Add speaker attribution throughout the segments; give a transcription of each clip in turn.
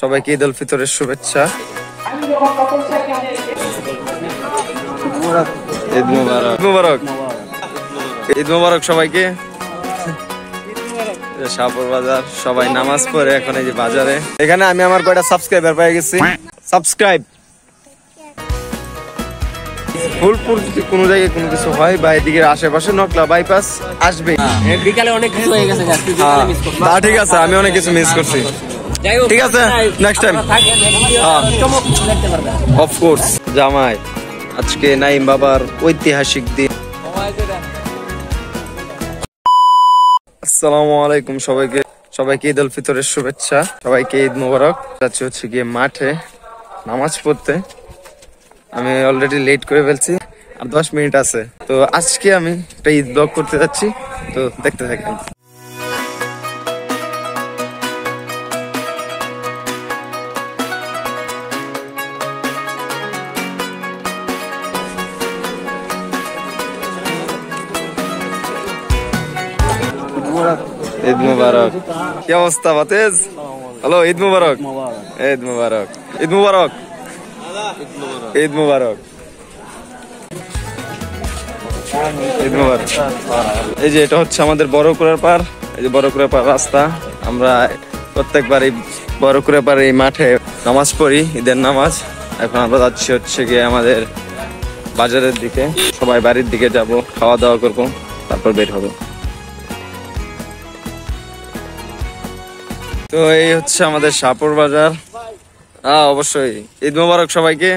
Speaker 1: সবাইকে ঈদ উল ফিতরের শুভেচ্ছা। ঈদ মুবারক, ঈদ মুবারক সবাইকে। শাহপুর বাজার সবাই নামাজ পড়ে এখন এই যে বাজারে। এখানে আমি আমার কয়টা সাবস্ক্রাইবার পেয়ে গেছি। সাবস্ক্রাইব ফুলপুর যদি কোনো জায়গায় কোনো কিছু হয় বা এদিকে আশেপাশে নকলা বাইপাস আসবে।
Speaker 2: বিকালে অনেক কিছু হয়ে গেছে,
Speaker 1: ঠিক আছে, আমি অনেক কিছু মিস করছি। ঠিক আছে, নেক্সট টাইম অফকোর্স। জামাই আজকে নাইম বাবার ঐতিহাসিক দিন। আসসালামু আলাইকুম সবাইকে ঈদ উল ফিতরের শুভেচ্ছা, সবাইকে ঈদ মোবারক। যাচ্ছি হচ্ছে গিয়ে মাঠে নামাজ পড়তে। আমি অলরেডি লেট করে ফেলছি, আর 10 মিনিট আছে। তো আজকে আমি একটা ঈদ ব্লগ করতে যাচ্ছি, তো দেখতে থাকেন। ঈদ মুবারক। কি অবস্থা বাতেজ? হ্যালো, ঈদ মুবারক। ঈদ মুবারক, ঈদ মুবারক, ঈদ মুবারক, ঈদ মুবারক। এই যে এটা হচ্ছে আমাদের বড়কুড়ার পাড়। এই যে বড়কুড়ার পাড় রাস্তা। আমরা প্রত্যেকবার এই বড়কুড়ার পাড় এই মাঠে নামাজ পড়ি, ঈদের নামাজ। এখন আমরা যাচ্ছি হচ্ছে গিয়ে আমাদের বাজারের দিকে। সবাই বাড়ির দিকে যাব, খাওয়া দাওয়া করবো, তারপর বের হবো। তো এই হচ্ছে আমাদের শাহপুর বাজার। অবশ্যই ঈদ মুবারক সবাইকে।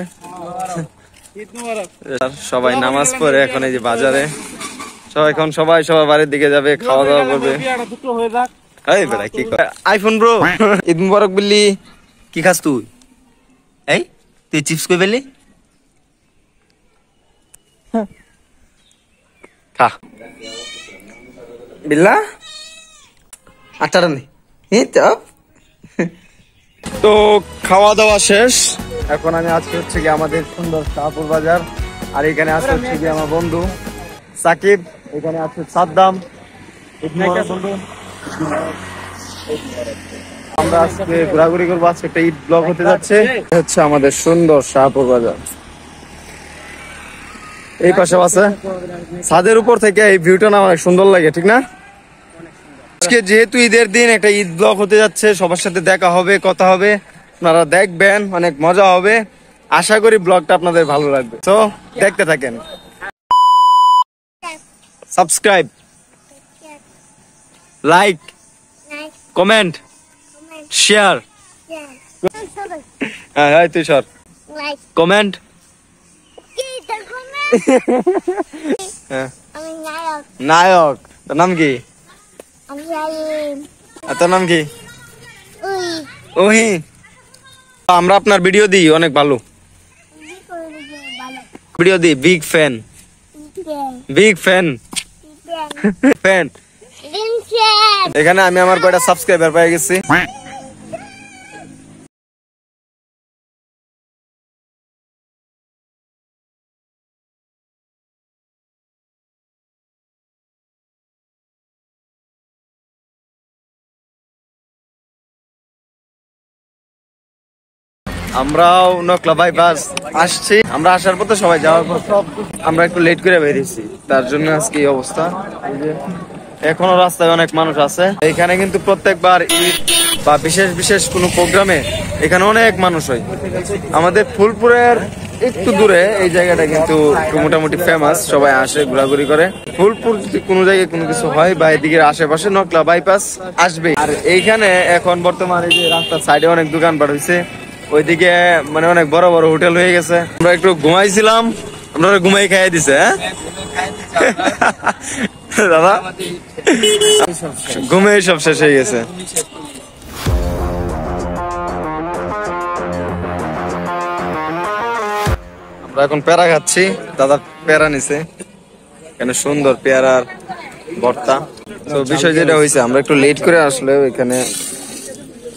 Speaker 1: সবাই নামাজ পড়ে এখন এই যে বাজারে। সবাই বাড়ির দিকে যাবে, খাওয়া দাওয়া করবে। কি আইফোন ব্রো, ঈদ মুবারক বললি কি খাস তুই? তুই চিপস কই পেলি? খা বিল্লা আটার নেই। তো খাওয়া দাওয়া শেষ। এখন আমি আজকে হচ্ছে কি আমাদের সুন্দর শাহপুর বাজার। আর এখানে আছে হচ্ছে কি আমার বন্ধু সাকিব, এখানে আছে সাদ্দাম। আমরা আজকে ঘোরাঘুরি করবো, আজকে একটা ঈদ ব্লগ হতে যাচ্ছে। হচ্ছে আমাদের সুন্দর শাহপুর বাজার। এই পাশে আছে, ছাদের উপর থেকে এই ভিউটা না অনেক সুন্দর লাগে, ঠিক না? আজকে যেহেতু ঈদের দিন, একটা ঈদ ব্লগ হতে যাচ্ছে, সবার সাথে দেখা হবে, কথা হবে, আপনারা দেখবেন, অনেক মজা হবে। আশা করি ব্লগটা আপনাদের ভালো লাগবে। তো দেখতে থাকেন। Subscribe, like, comment, share. হ্যাঁ তুই সর কমেন্ট। নায়ক, তোর নাম কি? তোর নাম কি? ওহি। আমরা আপনার ভিডিও দিই, অনেক ভালো ভিডিও দিই। Big fan, big fan, fan. এখানে আমি আমার কয়টা সাবস্ক্রাইবার পেয়ে গেছি। আমরাও নকলা বাইপাস আসছি। আমরা আসার পথে সবাই যাওয়ার পর আমরা একটু লেট করে বেরিয়েছি, তার জন্য আজকে এই অবস্থা। এখনো রাস্তায় অনেক মানুষ আছে। এখানে কিন্তু প্রত্যেকবার ঈদ বা বিশেষ কোনো প্রোগ্রামে এখানে অনেক মানুষ হয়। আমাদের ফুলপুরের একটু দূরে এই জায়গাটা কিন্তু মোটামুটি ফেমাস, সবাই আসে, ঘোরাঘুরি করে। ফুলপুর যদি কোনো জায়গায় কোনো কিছু হয় বা এদিকে আশেপাশে নকলা বাইপাস আসবে। আর এইখানে এখন বর্তমানে যে রাস্তার সাইডে অনেক দোকান পাট হয়েছে, ওইদিকে মানে অনেক বড় বড় হোটেল হয়ে গেছে। আমরা একটু ঘুমাইছিলাম, আপনারা ঘুমাই খাইয়ে দিছে। দাদা ঘুমে সব শেষ হয়ে গেছে। আমরা এখন পেয়ারা খাচ্ছি, দাদা পেয়ারা নিছে, এখানে সুন্দর পেয়ারার ভর্তা। তো বিষয় যেটা হয়েছে, আমরা একটু লেট করে আসলে এখানে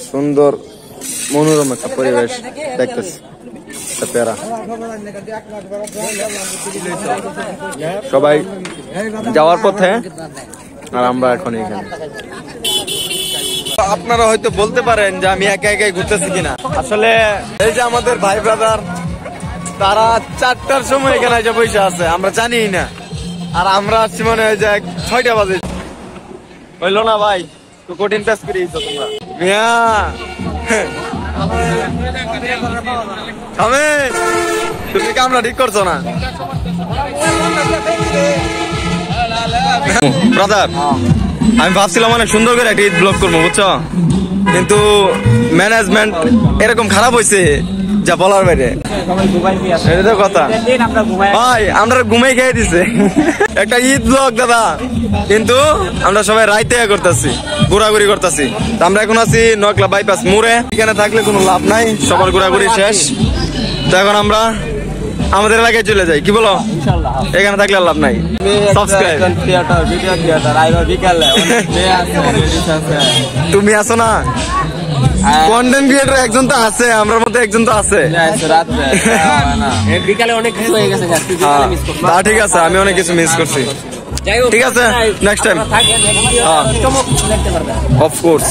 Speaker 1: সুন্দর মনোরম একটা পরিবেশ দেখতেছি। পেয়ারা সবাই যাওয়ার পথে, আর আমরা এখন এখানে আপনারা হয়তো বলতে পারেন যে আমি একা একাই ঘুরতেছি কিনা, আসলে এই যে আমাদের ভাই ব্রাদার তারা 4টার সময় এখানে এসে বসে আছে, আমরা জানি না। আর আমরা আসছি মনে হয় যে 6টা বাজে। হইলো না ভাই, তো কঠিন পেস করে দিচ্ছ তোমরা মিয়া। তুমি কামরা ঠিক করছো না ব্রাদার। আমি ভাবছিলাম অনেক সুন্দর করে একটা ঈদ ব্লগ করবো বুঝছো, কিন্তু ম্যানেজমেন্ট এরকম খারাপ হয়েছে যা বলার বাইরে। এটা তো কথা ভাই, আমরা ঘুমাই খেয়ে দিছে একটা ঈদ ব্লগ দাদা, কিন্তু আমরা সবাই রাইতে করতেছি, ঘোরাঘুরি করতেছি। আমরা এখন আছি নকলা বাইপাস মোড়ে। এখানে থাকলে কোনো লাভ নাই, সবার ঘোরাঘুরি শেষ। তো এখন আমরা আমাদের এলাকায় চলে যাই, কি বলো? এখানে থাকলে আর লাভ নাই। সাবস্ক্রাইব তুমি আসো না, কন্টেন্ট ক্রিয়েটর একজন তো আছে, আমার মধ্যে একজন তো আছে।
Speaker 2: বিকালে অনেক কিছু হয়ে গেছে guys, তুই বিকালে miss করছিস।
Speaker 1: তা ঠিক আছে, আমি অনেক কিছু মিস করছি।
Speaker 2: যাই হোক,
Speaker 1: ঠিক আছে, নেক্সট টাইম
Speaker 2: হ্যাঁ চমক দেখতে পারবে।
Speaker 1: Of course.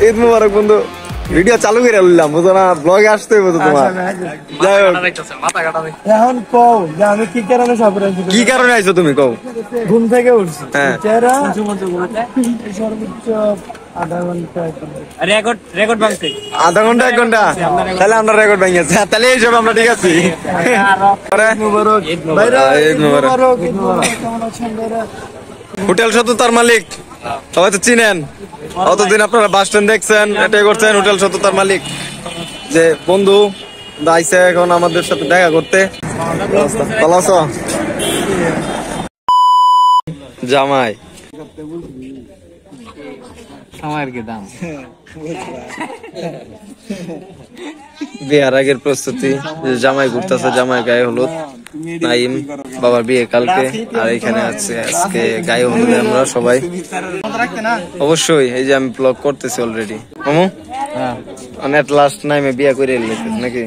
Speaker 1: ঈদ মুবারক বন্ধু। ভিডিও চালু করে নিলাম বুঝো না, ব্লগে আসতে হবে তোমার। যাই হোক,
Speaker 3: এখন কও যে আমি কি কারণে সাপুরে আছি।
Speaker 1: কি কারণে আইছো তুমি কও?
Speaker 3: ঘুম থেকে উঠছি,
Speaker 1: হ্যাঁ।
Speaker 3: চেহারা সর্বোচ্চ আধা ঘন্টা
Speaker 2: রেকর্ড ভাঙছে।
Speaker 1: আধা ঘন্টা 1 ঘন্টা, তাহলে আমরা রেকর্ড ভেঙেছি। তাহলে এইসব আমরা ঠিক আছি।
Speaker 3: মুবারক ভাইরা,
Speaker 1: ঈদ মুবারক।
Speaker 3: ঈদ মুবারক। কেমন আছেন ভাইরা?
Speaker 1: হোটেল সততার মালিক সবাই তো চিনেন, অতদিন আপনারা বাস স্ট্যান্ড দেখছেন, এটাই করছেন। হোটেল সততার মালিক যে বন্ধু আইছে এখন আমাদের সাথে দেখা করতে। ভালো আছো? জামাই
Speaker 2: সময়ের কি দাম?
Speaker 1: বিয়ার আগের প্রস্তুতি, যে জামাই ঘুরতেছে, জামাই গায়ে হলুদ। নাইম বাবার বিয়ে কালকে, আর এখানে আছে আজকে গায়ে হলুদ আমরা সবাই। অবশ্যই এই যে আমি ব্লগ করতেছি অলরেডি। মামু অনেক লাস্ট নাইমে বিয়ে করে নাকি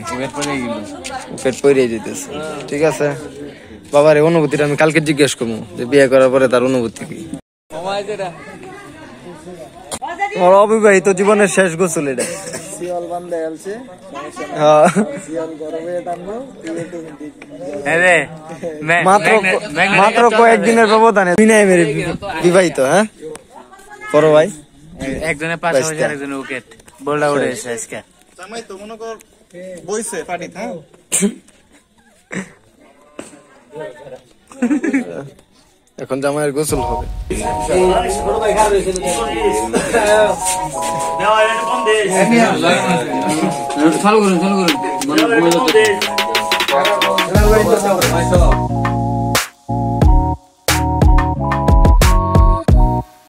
Speaker 1: পেট পড়ে যেতেছে। ঠিক আছে, বাবার এই অনুভূতিটা আমি কালকে জিজ্ঞেস করবো যে বিয়ে করার পরে তার অনুভূতি কি। আমার অবিবাহিত জীবনের শেষ গোসল এটা। মাত্র কয়েকদিনের ব্যবধানে বিবাহিত। হ্যাঁ বড় ভাই
Speaker 2: একজনের 5,000, একজনের উইকেট বলটা উড়ে এসে আজকে।
Speaker 1: এখন জামাইয়ের গোসল হবে।
Speaker 2: চালু করুন